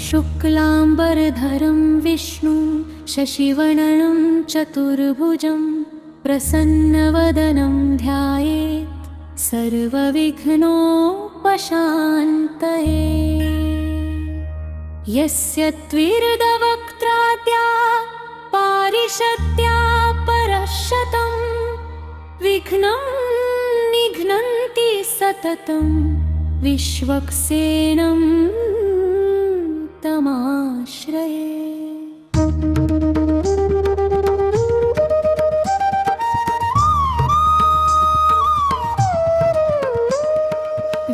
शुक्लाम्बरधरं विष्णुं शशिवर्णं चतुर्भुजं प्रसन्नवदनं ध्यायेत् सर्वविघ्नोपशान्तये। यस्य त्रिर्दवक्त्राद्या पारिषद्या परशतं विघ्नं निघ्नन्ति सततं विश्वक्सेनं तमाश्रये।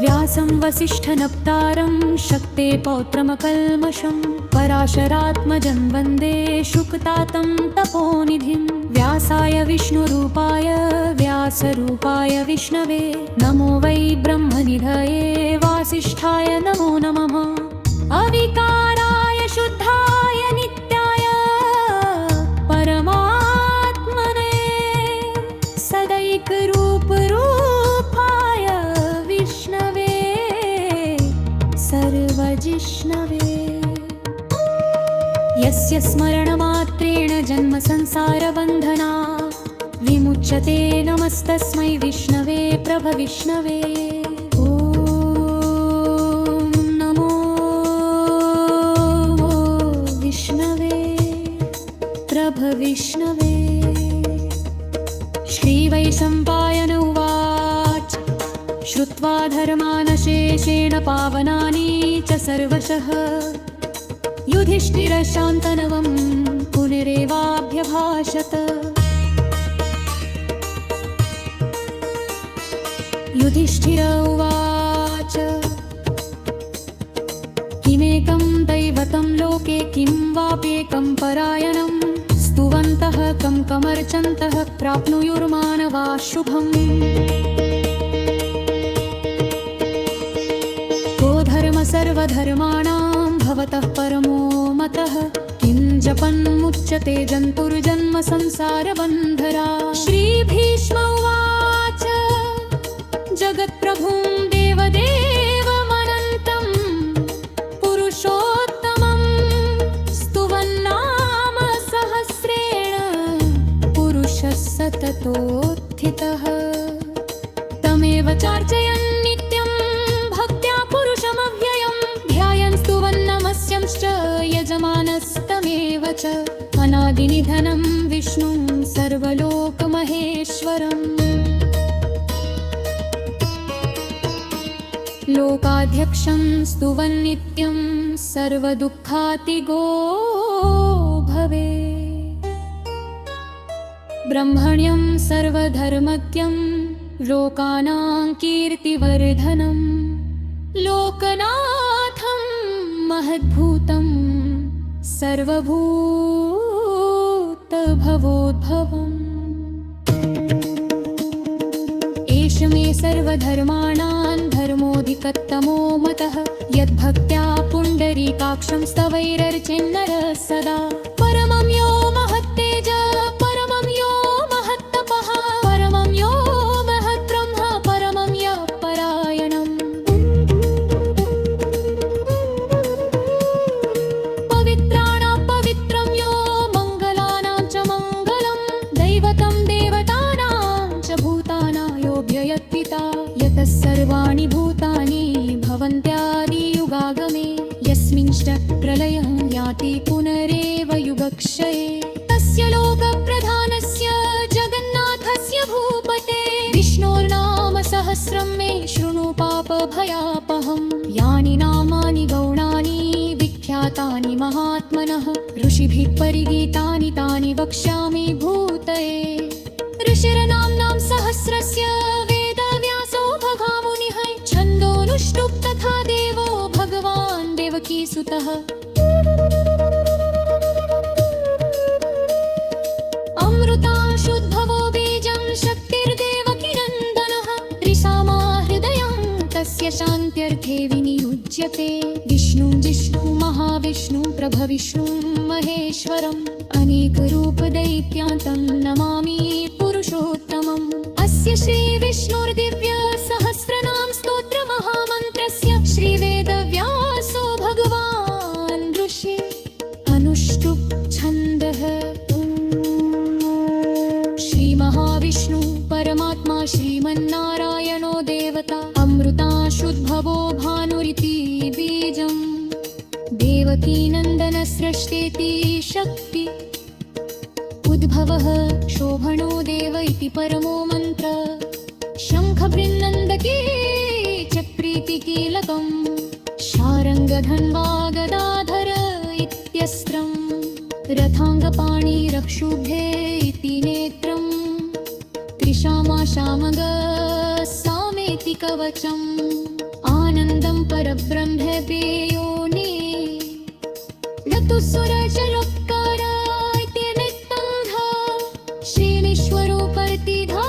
व्यासं वसिष्ठनप्तारं शक्ते पौत्रमकल्मषं पराशरात्मजं वन्दे शुकतातं तपोनिधिं। व्यासाय विष्णुरूपाय व्यासरूपाय विष्णवे नमो वै ब्रह्मनिधये वासिष्ठाय नमो नमः। अविकाराय शुद्धाय नित्याय परमात्मने सदैकरूपरूपाय विष्णवे सर्वजिष्णवे। यस्य स्मरणमात्रेण जन्मसंसारबन्धनात् विमुच्यते नमस्तस्मै विष्णवे प्रभविष्णवे। विष्णवे। श्रीवैशम्पायन उवाच श्रुत्वा धर्मानशेषेण पावनानि च सर्वशः युधिष्ठिरशान्तनवं पुनरेवाभ्यभाषत। युधिष्ठिर उवाच किमेकं दैवतं लोके किं वाप्येकं परायणं स्तुवन्तः कं कमर्चन्तः प्राप्नुयुर्मानवाः शुभम्। को धर्म सर्वधर्माणां भवतः परमो मतः किं जपन्मुच्यते जन्तुर्जन्म संसारबन्धरा। श्रीभीष्म उवाच जगत्प्रभुं देवदेवमनन्तं पुरुषोत्तमं स्तुवन्नाम सहस्रेण पुरुषः सततोत्थितः। तमेव चार्चयन् नित्यं भक्त्या पुरुषमव्ययं ध्यायन् स्तुवन् नमस्यंश्च यजमानस्तमेव च। अनादिनिधनं विष्णुं सर्वलोकमहेश्वरम् लोकाध्यक्षं स्तुवन् नित्यं सर्वदुःखातिगो भवेत्। ब्रह्मण्यं सर्वधर्मज्ञं लोकानां कीर्तिवर्धनं लोकनाथं महद्भूतं सर्वभूतभवोद्भवम्। एष मे सर्वधर्माणां धर्मोऽधिकतमो मतः यद्भक्त्या पुण्डरीकाक्षं स्तवैरर्चेन्नरः सदा। परमं यो महत्तेज परमं यो महत्तपः परमं यो महद्ब्रह्म परमं यः परायणम्। पवित्राणां पवित्रं यो मङ्गलानां च मङ्गलं दैवतं देवतानां च भूतानां योऽभ्ययत्पिता। यतः सर्वाणि भूतानि भवन्त्यादियुगागमे यस्मिंश्च प्रलयं याति पुनरेव युगक्षये। तस्य लोकप्रधानस्य जगन्नाथस्य भूपते विष्णोर्नाम सहस्रं मे शृणु पापभयापहम्। यानि नामानि गौणानि विख्यातानि महात्मनः ऋषिभिः परिगीतानि तानि वक्ष्यामि भूतये। ऋषिर्नाम्नां सहस्रस्य वेदव्यासो भगामुनिः छन्दोनुष्टुप् तथा देवो भगवान् देवकीसुतः। अमृताशुद्भवो बीजं शक्तिर्देवकीनन्दनः त्रिसामा हृदयं तस्य शान्त्यर्थे विनियुज्यते। विष्णु जिष्णु महाविष्णु प्रभविष्णु महेश्वरम् अनेकरूपदैत्यान्तं नमामि पुरुषोत्तमम्। अस्य श्रीविष्णुर्दिव्य सहस्र महाविष्णु परमात्मा श्रीमन्नारायणो देवता अमृताशुद्भवो भानुरिति बीजम् देवकीनन्दन सृष्टेति शक्ति उद्भवः शोभनो देव इति परमो मन्त्र शङ्खबृन्नन्दके चक्रीतिकीलकम् शारङ्गधन्वा गदाधर इत्यस्त्रम् रथाङ्गपाणिरक्षुभे इति नेत्रम् त्रिशामाशामग सामेति कवचम् आनन्दं परब्रह्मपेयोनि ऋतुसुरचरकार इति नित्तन्धा श्रीमीश्वरोपर्तिधानो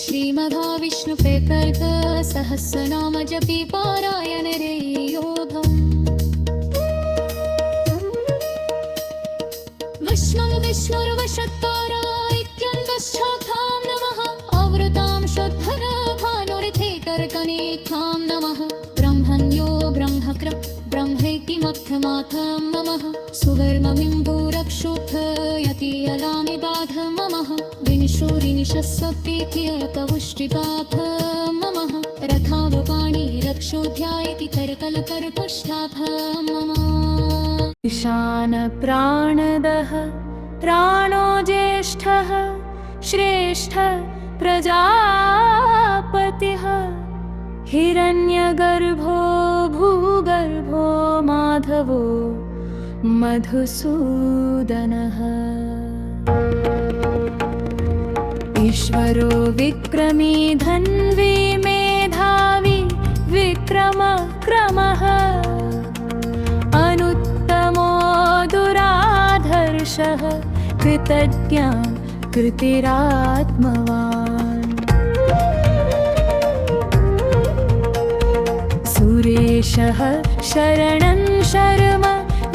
श्रीमहाविष्णुपेकर्क सहस्रनाम जपि पारायण रे योधम् विष्णुं विष्णुर्वशत्कार इत्यन्वश्चाखां नमः आवृतां शुद्धर भानुरिथे कर्कनेखां नमः ब्रह्मण्यो ब्रह्मकृ ब्रह्मेति मध्यमाथं नमः सुवर्णबिम्बुरक्षोथ यति अलामिदाध नमः विनिशोरिनिशस्वपेथ्यकवुष्टिपाथ नमः रथावपाणि रक्षोध्यायति करकलकर्पष्टाथ नमः ईशान प्राणदः प्राणो ज्येष्ठः श्रेष्ठ प्रजापतिः हिरण्यगर्भो भूगर्भो माधवो मधुसूदनः ईश्वरो विक्रमी धन्वी मेधावी विक्रमक्रमः अनुत्तमो दुराधर्षः कृतज्ञा कृतिरात्मवान् सुरेशः शरणं शर्म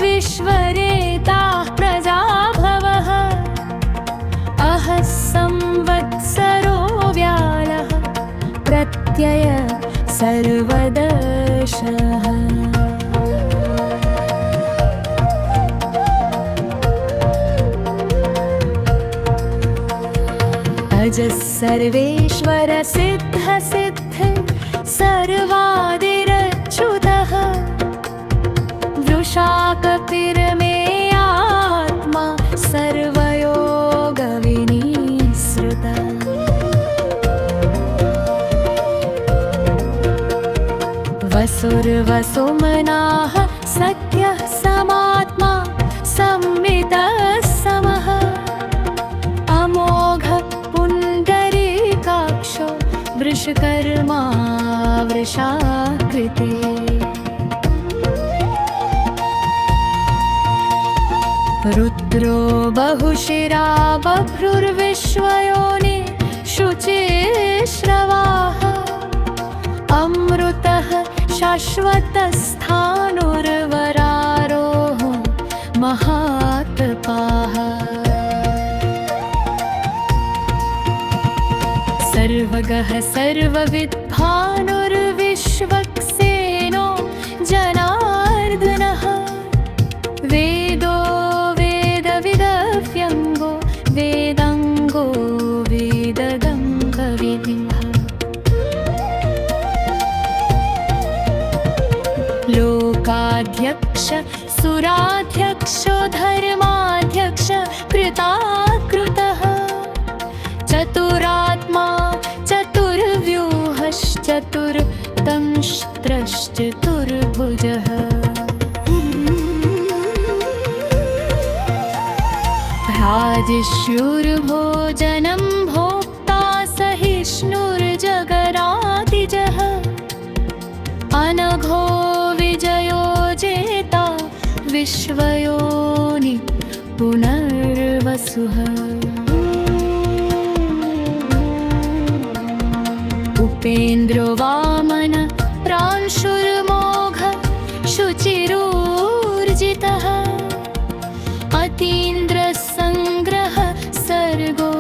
विश्वरेताः प्रजाभवः अहः संवत्सरो व्यालः प्रत्यय सर्वदशः अजः सर्वेश्वर सिद्ध सिद्ध सर्वादिरच्युतः वृषाकपिर्मे आत्मा सर्वयोगविनिसृतः वसुर्वसुमनाः सख्यः समात्मा संमितः समः अमोघ पुण्डरीकाक्षो वृषकर्मा वृषाकृतिः रुद्रो बहुशिरा बभ्रुर्विश्वयोनि शुचिश्रवाः अमृतः शाश्वतस्थाणुर्वरारोः महातपाः सर्वगः सर्वविद्भानुर्विश्वक्सेनो जनार्दनः वेदो वेदविदव्यङ्गो वेदाङ्गो वेदगङ्गविधिः लोकाध्यक्ष सुराध्यक्षो धर्माध्यक्ष कृताकृतः चतुरात्मा चतुर्व्यूहश्चतुर्दंष्ट्रश्चतुर्भुजः भ्राजिष्णुर्भोजनं भोक्ता सहिष्णुर्जगरादिजः अनघो विजयो जेता विश्वयोनि पुनर्वसुः उपेन्द्रो वामन प्रांशुर्मोघ शुचिरूर्जितः अतीन्द्रसङ्ग्रह सर्गो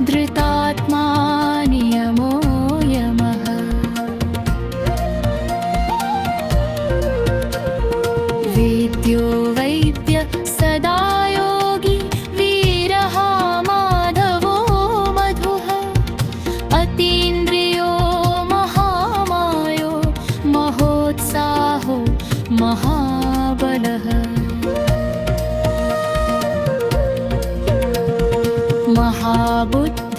धृतात्मा नियमो यमः वेद्यो वैद्य सदा योगी वीरः माधवो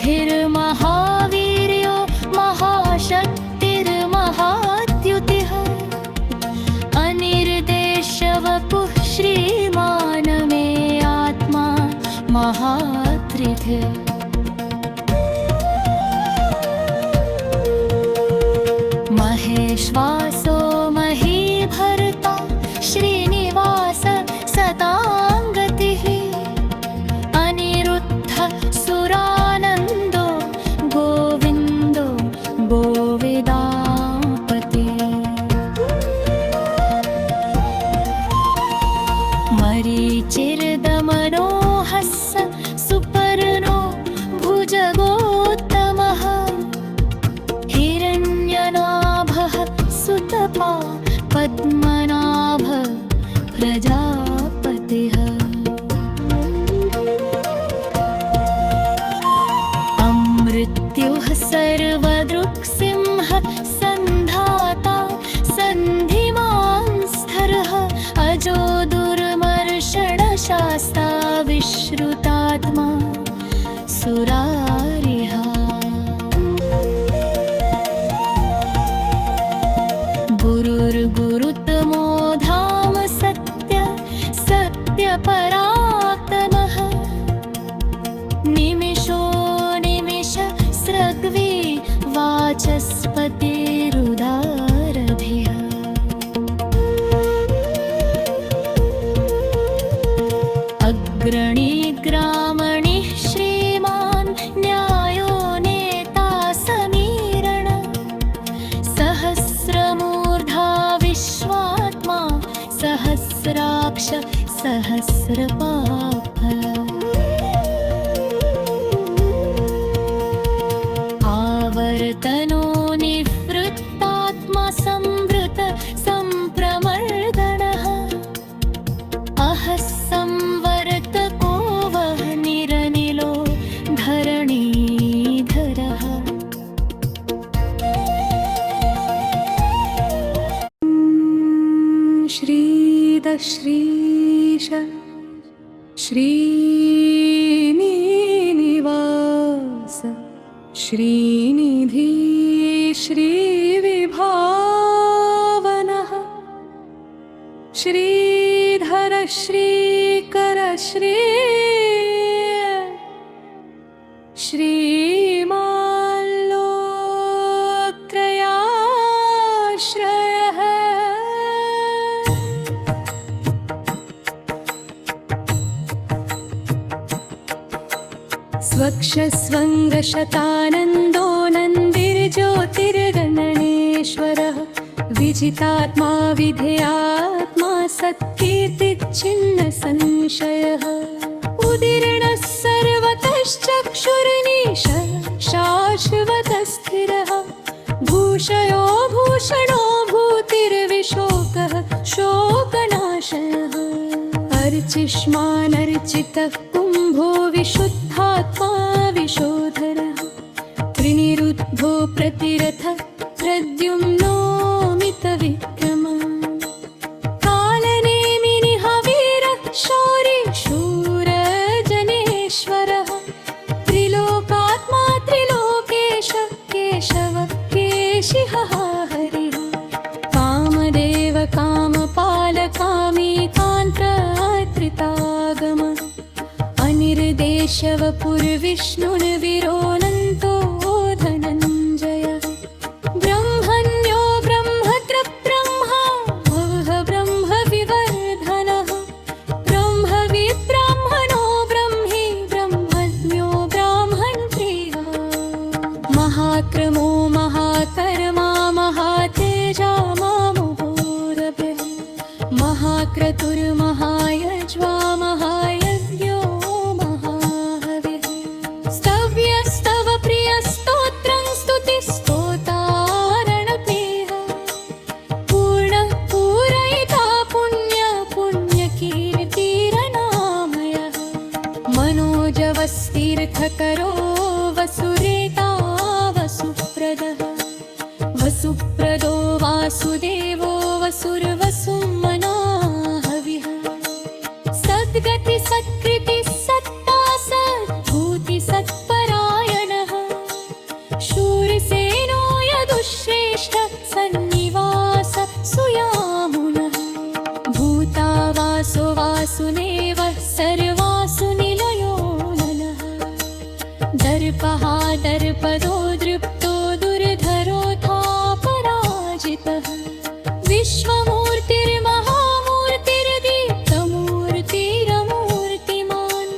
बुद्धिर्महावीर्यो महाशक्तिर्महाद्युतिः अनिर्देशवपुः श्रीमान मे आत्मा महात्रिधे महेश्वासो महीभर्ता श्रीनिवास सताङ्गतिः अनिरुद्धः सुरानन्दो गोविन्दो गोविदापति मरीचिर्दमनोहस्स सुपर्णो भुजगोत्तमः हिरण्यनाभः सुतपा पद्मनाभ प्रजापतिः अमृत्युः सर्वदृक्सिंह सन्धाता सन्धिमांस्थरः अजो दुर्मर्षणशास्ता विश्रुतात्मा सुरारिः गुरुर्गुरुतमो धाम सत्य सत्यपरात्मः निमिषो निमिष स्रग्वी वाचस्पतिरुदारधिः अग्रणी ग्रामणिः श्रीमान् न्यायो नेता समीरण सहस्रमूर्धा विश्वात्मा सहस्राक्ष सहस्रपाफल आवर्तनो निवृत्तात्मा संवृत सम्प्रमर्दनः अहः संवर्तको वः निरनिलो धरणीधरः श्रीश श्रीनिवास श्रीनिधि श्रीविभावनः श्रीधर श्रीकर श्रीमाल्लोत्रयाश्रयः स्वक्षस्वङ्गशतानन्दो नन्दिर्ज्योतिर्गणनेश्वरः विजितात्मा विधेयात्मा सत्कीर्तिच्छिन्न संशयः उदीर्णः सर्वतश्चक्षुर्निश शाश्वतस्थिरः भूषयो भूषणो भूतिर्विशोकः शोकनाशयः अर्चिष्मानर्चितः कुम्भो विशुद्धात्मा विशोधरः त्रिनिरुद्धो प्रतिरथः प्रद्युम्नोमितविक्रमः कालनेमिनिः वीरः शौरी शूरजनेश्वरः त्रिलोकात्मा त्रिलोकेश केशव केशिहः हरिः कामदेव कामपाल कामीकान्तात्रितागम अनिर्देशवपुर्विष्णुर्विरोनन्तो धनञ्जय ब्रह्मण्यो ब्रह्मकृब्रह्मा भवः ब्रह्मविवर्धनः ब्रह्मविब्राह्मणो ब्रह्मी ब्रह्मज्ञो ब्राह्मणप्रियः महाक्रमो महाकर्मा महातेजा मामुहोरभिः महाक्रतुर्महायज्वा महायज्ञो महाहविः स्तव्यस्तव प्रियस्तोत्रं स्तुतिस्तोतारणप्रियः पूर्णः पूरयिता पुण्य पुण्यकीर्तिरनामयः मनोजवस्तीर्थकरो वसुरेता वसुप्रदः वसुप्रदो वासुदेवो वसुर्वसुमनाहविः सद्गति सत्कृति सत्ता सद्भूति सत्परायणः दर्पदो दृप्तो दुर्धरोऽथा पराजितः विश्वमूर्तिर्महामूर्तिर्दीप्तमूर्तिरमूर्तिमान्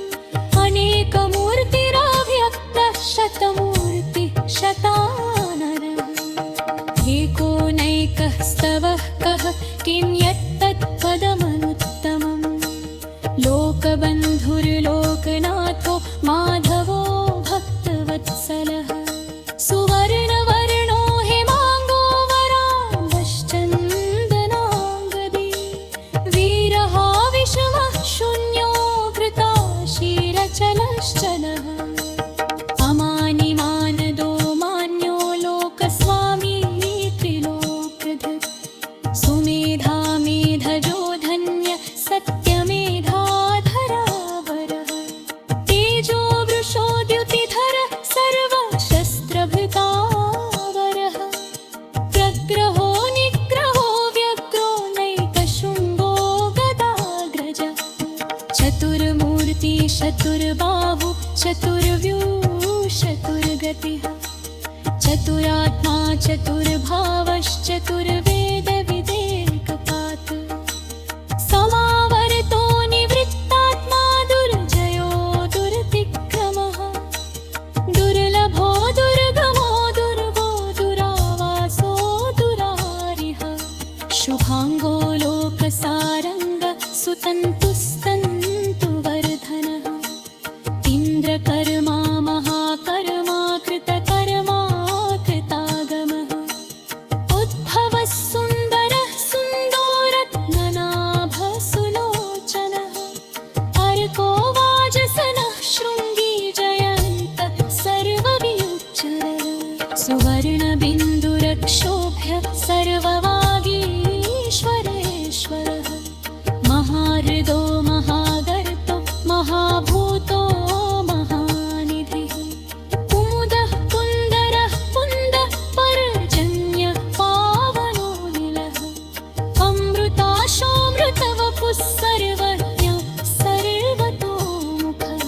अनेकमूर्तिरव्यक्तः शतमूर्तिः शताननः एकोनैकः स्तवः कः किं यत्तत्पदमनुत्तमम् लोकबन्धुर्लोकनाथो माधवो भक्तवत्सलः सुवर्णवर्णो हेमाङ्गो वराम्भश्चन्दनाङ्गदी वीरहा विषमः शून्यो घृताशीरचलश्चलः अमानिमानदो मान्यो लोकस्वामी त्रिलोकधृक् सुमेधा मेधजो धन्य सत्यमेधाधरावरः तेजो वृषोद्युतिधरः सर्वशस्त्रभृतावरः प्रग्रहो निग्रहो व्यग्रो नैकशृङ्गो गदाग्रज चतुर्मूर्ति चतुर्बाहु चतुर्व्यूः चतुरात्मा चतुर्भावश्चतुर्वेदविदेकपात् समावर्तो निवृत्तात्मा दुर्जयो दुरतिक्रमः दुर्लभो दुर्गमो दुर्गो दुरावासो दुरारिः शुभाङ्गो लोकसारङ्ग सुतन्तुस्तन्तुवर्धनः इन्द्रकर्मा महाकर्मा कृतकर्मा कृतागमः उद्भवः सुन्दरः सुन्दोरत्ननाभः सुलोचनः अर्को वाजसनः शृङ्गी जयन्तः सर्ववियुच्चरः सुवर्णबिन्दुरक्षोभ्य सर्ववागीश्वरेश्वरः महाहृदो महागर्तो महाभूतो महानिधिः कुमुदः कुन्दरः पुन्दः पर्जन्यः पावनो निलः अमृताशोऽमृतवपुः सर्वज्ञः सर्वतोमुखः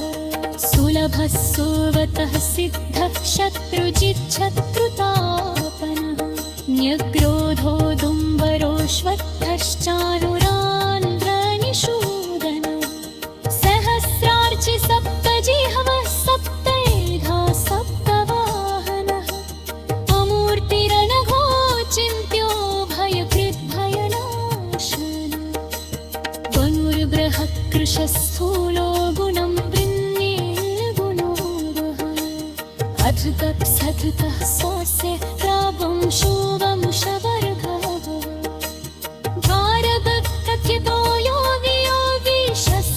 सुलभः सुवतः सिद्धः शत्रुजिच्छत्रुतापनः न्यग्रोधो दुम्बरोऽश्वत्थश्चानुरान्ध्रनिषूदनः सहस्रार्चि सप्तजिह्वः सप्तैधा सप्तवाहनः अमूर्तिरनघो चिन्त्यो भयकृद्भयनाशनः वनुर्बृहत् कृशस्थूलो गुणं वृण्येर्गुणो वः अधृतः स्वस्य प्रापं शुभंशवर्गः भारभक्तथितो योगी योगी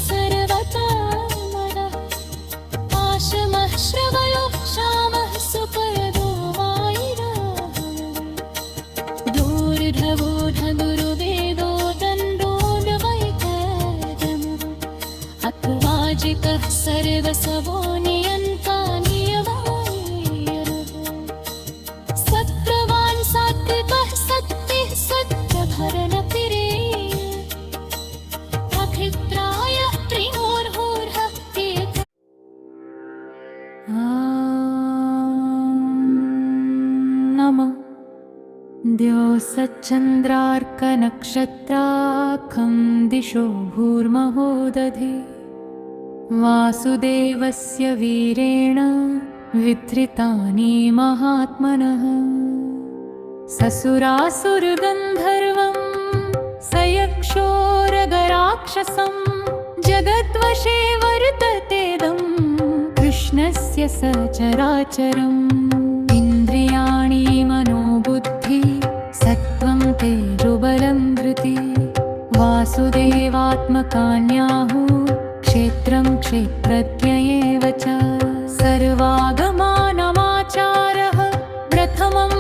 सर्वतमरः आशमः श्रवयो श्यामः सुपरदो वायुरः दूर्धवो गुरुवेदो दण्डोऽवैकर्यमः अथवाजितः सर्वसवो नियन्ता नियवायरः सत्रवान् सात्विकः सत्यः सत्यभरणपिरेय अभिप्रायः त्रिमूर्हुर्हः नमः द्योसच्चन्द्रार्कनक्षत्राखं दिशो भूर्महो दधे वासुदेवस्य वीरेण विधृतानि महात्मनः ससुरासुरगन्धर्वं सयक्षोरगराक्षसं जगद्वशे वर्ततेदं कृष्णस्य सचराचरम् इन्द्रियाणि मनोबुद्धि सत्त्वं तेजोबलं धृति वासुदेवात्मकान्याहुः क्षेत्रं क्षेत्रज्ञ एव च सर्वागमानमाचारः प्रथमं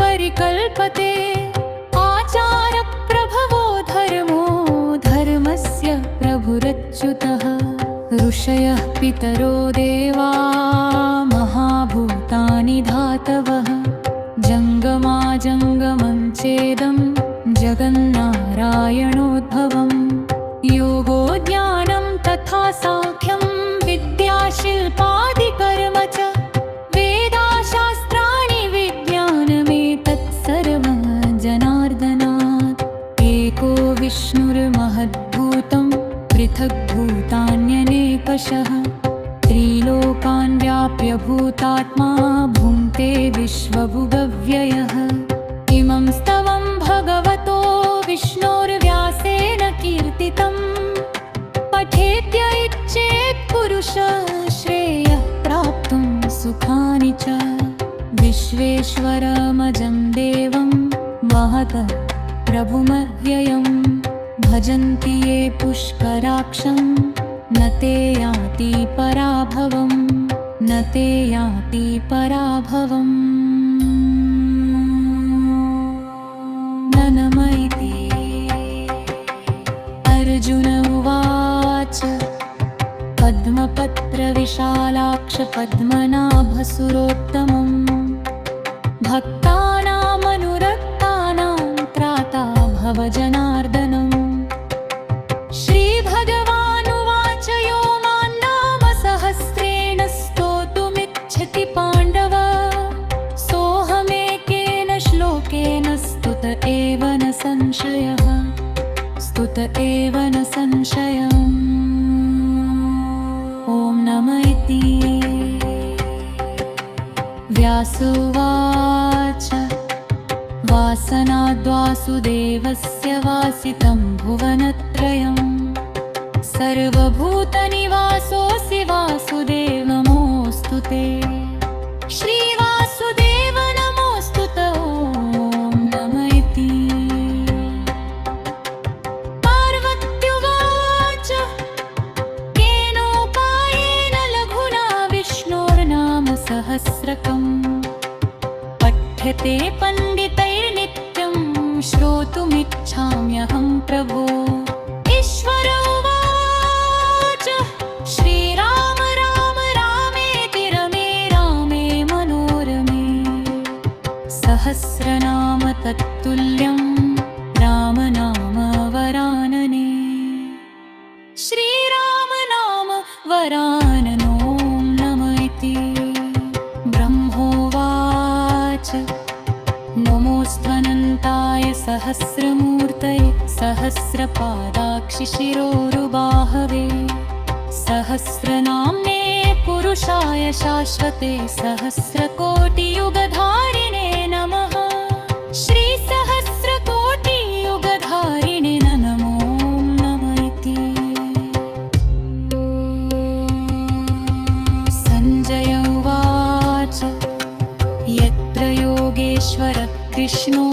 परिकल्पते आचारप्रभवो धर्मो धर्मस्य प्रभुरच्युतः ऋषयः पितरो देवा महाभूतानि धातवः जङ्गमाजङ्गमं चेदं जगन्नारायणोद्भवम् योगो ज्ञानं तथा साङ्ख्यं विद्याशिल्पादिकर्म च वेद सर्वशः त्रिलोकान् व्याप्य भूतात्मा भुङ्क्ते विश्वभुगव्ययः इमं स्तवं भगवतो विष्णोर्व्यासेन कीर्तितम् पठेद्य इच्छेत् पुरुषः श्रेयः प्राप्तुं सुखानि च विश्वेश्वरमजं देवं महतः प्रभुमव्ययं भजन्ति ये पुष्कराक्षं न ते याति पराभवम् न ते याति पराभवम् नमैति अर्जुन उवाच पद्मपत्रविशालाक्ष पद्मनाभसुरोत्तमम् भक्तानामनुरक्तानां त्राता भव जनार्दनम् श्रीभगवानुवाच यो मां नाम सहस्रेण स्तोतुमिच्छति पाण्डव सोऽहमेकेन श्लोकेन स्तुत एव न संशयः स्तुत एव न संशयम् ॐ नमः इति व्यास उवाच वासनाद्वासुदेवस्य वासितं भुवनत्रयम् सर्वभूतनिवासोऽसि वासुदेव नमोऽस्तु ते श्रीवासुदेव नमोऽस्तु ते ॐ नमः इति पार्वत्युवाच केनोपायेन लघुना विष्णोर्नाम सहस्रकम् पठ्यते पण्डितैर्नित्यं श्रोतुमिच्छाम्यहं प्रभो ईश्वर उवाच श्रीराम राम रामेति रमे रामे मनोरमे सहस्रनाम तत्तुल्यं राम नाम वरानने श्रीराम नाम वराननो नमः इति ब्रह्मोवाच नमोऽस्त्वनन्ताय सहस्रमूर्तये सहस्रपादाक्षिशिरोरुबाहवे सहस्रनाम्ने पुरुषाय शाश्वते सहस्रकोटियुगधारिणे नमः श्रीसहस्रकोटियुगधारिणे नमो नमः इति सञ्जय उवाच यत्र योगेश्वरः कृष्णो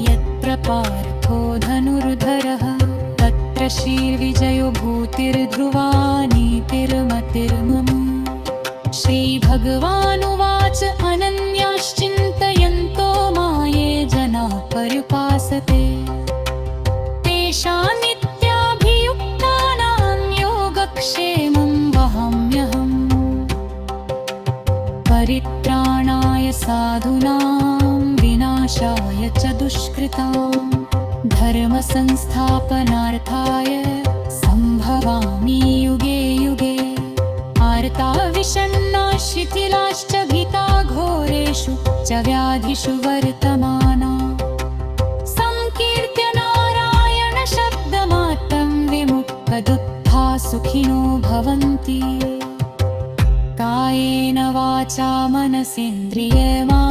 यत्र पार्थो धनुर्धरः तत्र श्रीविजयो भूतिर्ध्रुवा नीतिर्मतिर्मम श्रीभगवानुवाच अनन्याश्चिन्तयन्तो माये जनाः पर्युपासते तेषां नित्याभियुक्तानां योगक्षेमं वहाम्यहम् परित्राणाय साधूनां विनाशाय च दुष्कृताम् धर्मसंस्थापनार्थाय सम्भवामि युगे युगे आर्ता विषण्णा शिथिलाश्च भीता घोरेषु च व्याधिषु वर्तमाना संकीर्त्य नारायण शब्दमात्रं विमुक्तदुःखा सुखिनो भवन्ति कायेन वाचा मनसेन्द्रियर्वा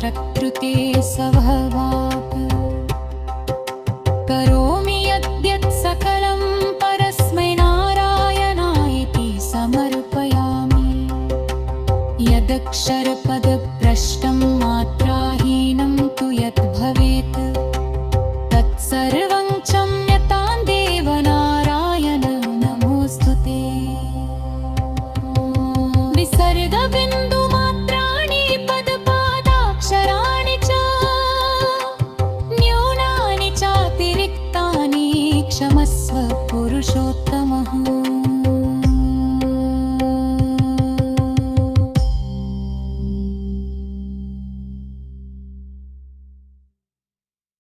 प्रकृते स्वभावात् करोमि यद्यत् सकलं परस्मै नारायणायेति समर्पयामि यदक्षरपदभ्रष्टं मात्राहीनं तु यत् भवेत् तत्सर्वं